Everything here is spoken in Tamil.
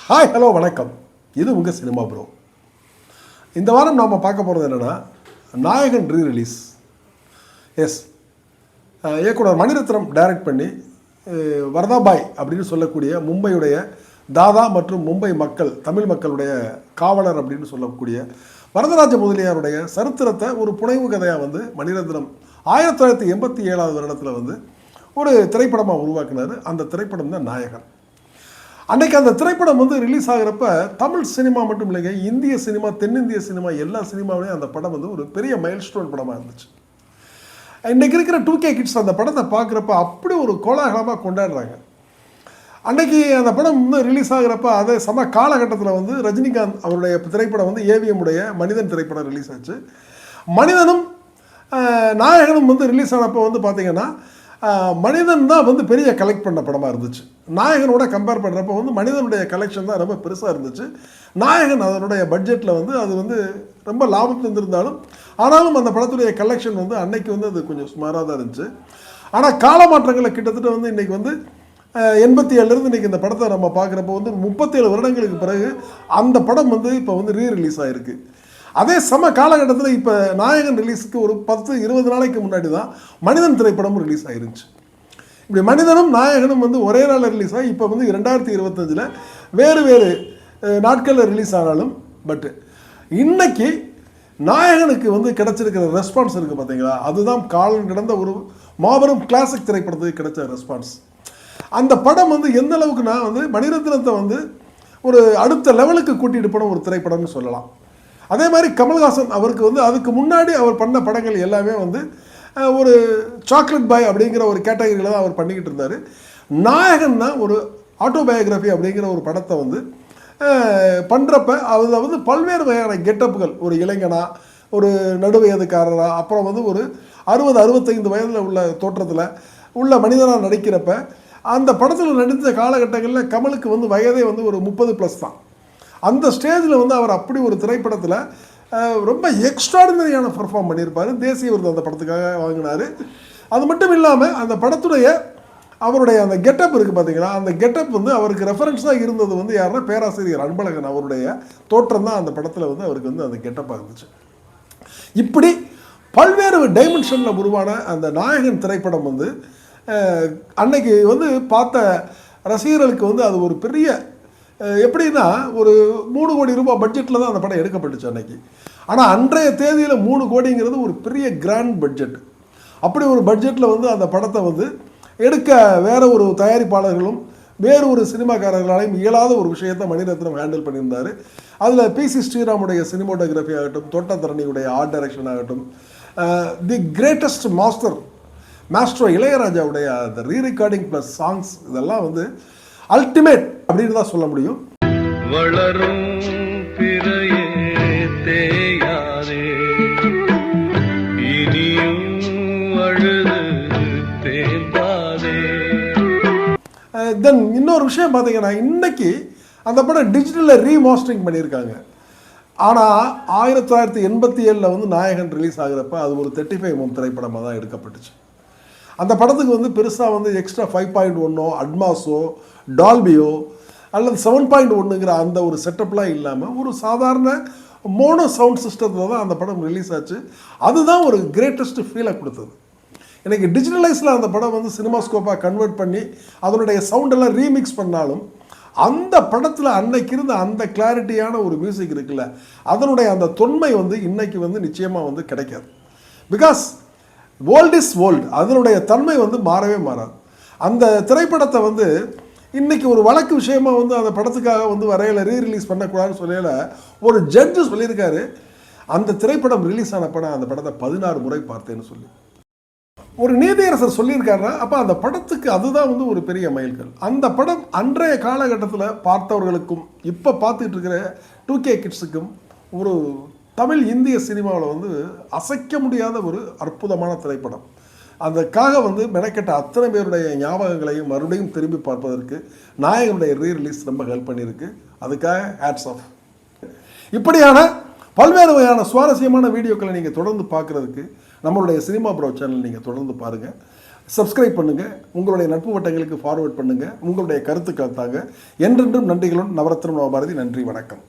ஹாய் ஹலோ வணக்கம். இது உங்கள் சினிமா ப்ரோ. இந்த வாரம் நாம் பார்க்க போகிறது என்னென்னா, நாயகன் ரீ-ரிலீஸ். எஸ், இயக்குனர் மணிரத்னம் டைரக்ட் பண்ணி வரதாபாய் அப்படின்னு சொல்லக்கூடிய மும்பையுடைய தாதா மற்றும் மும்பை மக்கள், தமிழ் மக்களுடைய காவலர் அப்படின்னு சொல்லக்கூடிய வரதராஜ முதலியாருடைய சரித்திரத்தை ஒரு புனைவு கதையாக வந்து மணிரத்னம் 1987 வருடத்தில் வந்து ஒரு திரைப்படமாக உருவாக்கினார். அந்த திரைப்படம் தான் நாயகன். அன்றைக்கி அந்த திரைப்படம் வந்து ரிலீஸ் ஆகிறப்ப தமிழ் சினிமா மட்டும் இல்லைங்க, இந்திய சினிமா, தென்னிந்திய சினிமா, எல்லா சினிமாவிலையும் அந்த படம் வந்து ஒரு பெரிய மைல்ஸ்டோன் படமாக இருந்துச்சு. இன்றைக்கி இருக்கிற 2K கிட்ஸ் அந்த படத்தை பார்க்குறப்ப அப்படி ஒரு கோலாகலமாக கொண்டாடுறாங்க. அன்றைக்கி அந்த படம் வந்து ரிலீஸ் ஆகிறப்ப அதே காலகட்டத்தில் வந்து ரஜினிகாந்த் அவருடைய திரைப்படம் வந்து ஏவிஎம் உடைய மனிதன் திரைப்படம் ரிலீஸ் ஆச்சு. மனிதனும் நாயகனும் வந்து ரிலீஸ் ஆனப்போ வந்து பார்த்திங்கன்னா மனிதன் தான் வந்து பெரிய கலெக்ட் பண்ண படமாக இருந்துச்சு. நாயகனோட கம்பேர் பண்ணுறப்போ வந்து மனிதனுடைய கலெக்ஷன் தான் ரொம்ப பெருசாக இருந்துச்சு. நாயகன் அதனுடைய பட்ஜெட்டில் வந்து அது வந்து ரொம்ப லாபம் தந்திருந்தாலும் ஆனாலும் அந்த படத்துடைய கலெக்ஷன் வந்து அன்னைக்கு வந்து அது கொஞ்சம் சுமாராக தான் இருந்துச்சு. ஆனால் காலமாற்றங்களை கிட்டத்தட்ட வந்து இன்றைக்கி வந்து 87 இன்றைக்கி இந்த படத்தை நம்ம பார்க்குறப்போ வந்து 37 வருடங்களுக்கு பிறகு அந்த படம் வந்து இப்போ வந்து ரீ-ரிலீஸ் ஆகிருக்கு. அதே காலகட்டத்தில் இப்போ நாயகன் ரிலீஸுக்கு ஒரு 10-20 நாளைக்கு முன்னாடி தான் மனிதன் திரைப்படமும் ரிலீஸ் ஆகிருந்துச்சு. இப்படி மனிதனும் நாயகனும் வந்து ஒரே நாளில் ரிலீஸ் ஆகி இப்போ வந்து 2025 வேறு வேறு நாட்களில் ரிலீஸ் ஆனாலும் பட்டு இன்னைக்கு நாயகனுக்கு வந்து கிடச்சிருக்கிற ரெஸ்பான்ஸ் இருக்குது பார்த்தீங்களா, அதுதான் காலம் கிடந்த ஒரு மாபெரும் கிளாசிக் திரைப்படத்துக்கு கிடைச்ச ரெஸ்பான்ஸ். அந்த படம் வந்து எந்த அளவுக்கு நான் வந்து மணிரத்னத்தை வந்து ஒரு அடுத்த லெவலுக்கு கூட்டிகிட்டு போன ஒரு திரைப்படம்னு சொல்லலாம். அதே மாதிரி கமல்ஹாசன் அவருக்கு வந்து அதுக்கு முன்னாடி அவர் பண்ண படங்கள் எல்லாமே வந்து ஒரு சாக்லேட் பாய் அப்படிங்கிற ஒரு கேட்டகரியில் தான் அவர் பண்ணிக்கிட்டு இருந்தார். நாயகன் தான் ஒரு ஆட்டோபயோகிராஃபி அப்படிங்கிற ஒரு படத்தை வந்து பண்ணுறப்ப அதில் வந்து பல்வேறு வகையான கெட்டப்புகள், ஒரு இளைஞனா, ஒரு நடுவயதுக்காரராக, அப்புறம் வந்து ஒரு 60-65 வயதில் உள்ள தோற்றத்தில் உள்ள மனிதனாக நடிக்கிறப்ப அந்த படத்தில் நடித்த காலகட்டங்களில் கமலுக்கு வந்து வயதே வந்து ஒரு 30+ தான். அந்த ஸ்டேஜில் வந்து அவர் அப்படி ஒரு திரைப்படத்தில் ரொம்ப எக்ஸ்ட்ராடினரியான பர்ஃபார்ம் பண்ணியிருப்பார். தேசிய விருது அந்த படத்துக்காக வாங்கினார். அது மட்டும் இல்லாமல் அந்த படத்துடைய அவருடைய அந்த கெட்டப் இருக்குது பார்த்தீங்களா, அந்த கெட்டப் வந்து அவருக்கு ரெஃபரன்ஸாக இருந்தது வந்து யாருன்னா பேராசிரியர் அன்பழகன் அவருடைய தோற்றம் தான் அந்த படத்தில் வந்து அவருக்கு வந்து அந்த கெட்டப்பாக இருந்துச்சு. இப்படி பல்வேறு டைமென்ஷனில் உருவான அந்த நாயகன் திரைப்படம் வந்து அன்னைக்கு வந்து பார்த்த ரசிகர்களுக்கு வந்து அது ஒரு பெரிய எப்படின்னா ஒரு 3 கோடி ரூபாய் பட்ஜெட்டில் தான் அந்த படம் எடுக்கப்பட்டுச்சு அன்னைக்கு. ஆனால் அன்றைய தேதியில் 3 கோடிங்கிறது ஒரு பெரிய கிராண்ட் பட்ஜெட். அப்படி ஒரு பட்ஜெட்டில் வந்து அந்த படத்தை வந்து எடுக்க வேற ஒரு தயாரிப்பாளர்களும் வேறு ஒரு சினிமாக்காரர்களாலையும் இயலாத ஒரு விஷயத்தை மணிரத்னம் ஹேண்டில் பண்ணியிருந்தார். அதில் PC ஸ்ரீராமுடைய சினிமோட்டோகிராஃபி ஆகட்டும், தோட்டத்தரணியுடைய ஆர்ட் டைரக்ஷன் ஆகட்டும், தி கிரேட்டஸ்ட் மாஸ்டர் இளையராஜாவுடைய அந்த ரீரெக்கார்டிங் ப்ளஸ் சாங்ஸ், இதெல்லாம் வந்து அல்டிமேட் அப்படின்னு தான் சொல்ல முடியும். வளரும் பிறையே தேயாதே, இனியும் அழுது தேம்பாதே. தென் இன்னொரு விஷயம் பார்த்தீங்கன்னா, இன்னைக்கு அந்த படம் டிஜிட்டலில் ரீமாஸ்டரிங் பண்ணியிருக்காங்க. ஆனால் 1987 வந்து நாயகன் ரிலீஸ் ஆகிறப்ப அது ஒரு 35mm திரைப்படமாக தான் எடுக்கப்பட்டுச்சு. அந்த படத்துக்கு வந்து பெருசாக வந்து எக்ஸ்ட்ரா 5.1 அட்மாஸோ டால்பியோ அல்லது 7.1ங்கிற அந்த ஒரு செட்டப்லாம் இல்லாமல் ஒரு சாதாரண மோனோ சவுண்ட் சிஸ்டத்தில் தான் அந்த படம் ரிலீஸ் ஆச்சு. அதுதான் ஒரு கிரேட்டஸ்ட் ஃபீலை கொடுத்தது. எனக்கு டிஜிட்டலைஸில் அந்த படம் வந்து சினிமாஸ்கோப்பாக கன்வெர்ட் பண்ணி அதனுடைய சவுண்டெல்லாம் ரீமிக்ஸ் பண்ணாலும் அந்த படத்தில் அன்னைக்கு இருந்த அந்த கிளாரிட்டியான ஒரு மியூசிக் இருக்குல்ல, அதனுடைய அந்த தொன்மை வந்து இன்னைக்கு வந்து நிச்சயமாக வந்து கிடைக்காது. பிகாஸ் ஓல்ட் இஸ் ஓல்டு, அதனுடைய தன்மை வந்து மாறவே மாறாது. அந்த திரைப்படத்தை வந்து இன்றைக்கி ஒரு வழக்கு விஷயமா வந்து அந்த படத்துக்காக வந்து வரையில் ரீ-ரிலீஸ் பண்ணக்கூடாதுன்னு சொல்லல ஒரு ஜட்ஜு சொல்லியிருக்காரு, அந்த திரைப்படம் ரிலீஸ் ஆன படம் அந்த படத்தை 16 முறை பார்த்தேன்னு சொல்லி ஒரு நீதியரசர் சொல்லியிருக்காருன்னா அப்போ அந்த படத்துக்கு அதுதான் வந்து ஒரு பெரிய மைல்கல். அந்த படம் அன்றைய காலகட்டத்தில் பார்த்தவர்களுக்கும் இப்போ பார்த்துட்டு இருக்கிற 2K கிட்ஸுக்கும் ஒரு தமிழ் இந்திய சினிமாவில் வந்து அசைக்க முடியாத ஒரு அற்புதமான திரைப்படம். அதுக்காக வந்து மெனக்கெட்ட அத்தனை பேருடைய ஞாபகங்களையும் மறுபடியும் திரும்பி பார்ப்பதற்கு நாயகனுடைய ரீ-ரிலீஸ் ரொம்ப ஹெல்ப் பண்ணியிருக்கு. அதுக்காக ஹேட்ஸ் ஆஃப். இப்படியான பல்வேறு வகையான சுவாரஸ்யமான வீடியோக்களை நீங்கள் தொடர்ந்து பார்க்குறதுக்கு நம்மளுடைய சினிமா ப்ரோ சேனல் நீங்கள் தொடர்ந்து பாருங்கள். சப்ஸ்கிரைப் பண்ணுங்கள், உங்களுடைய நட்பு வட்டங்களுக்கு ஃபார்வர்ட் பண்ணுங்கள், உங்களுடைய கருத்துக்களை தாங்க. என்றென்றும் நன்றிகளுடன் நவரத்னம் நவபாரதி. நன்றி, வணக்கம்.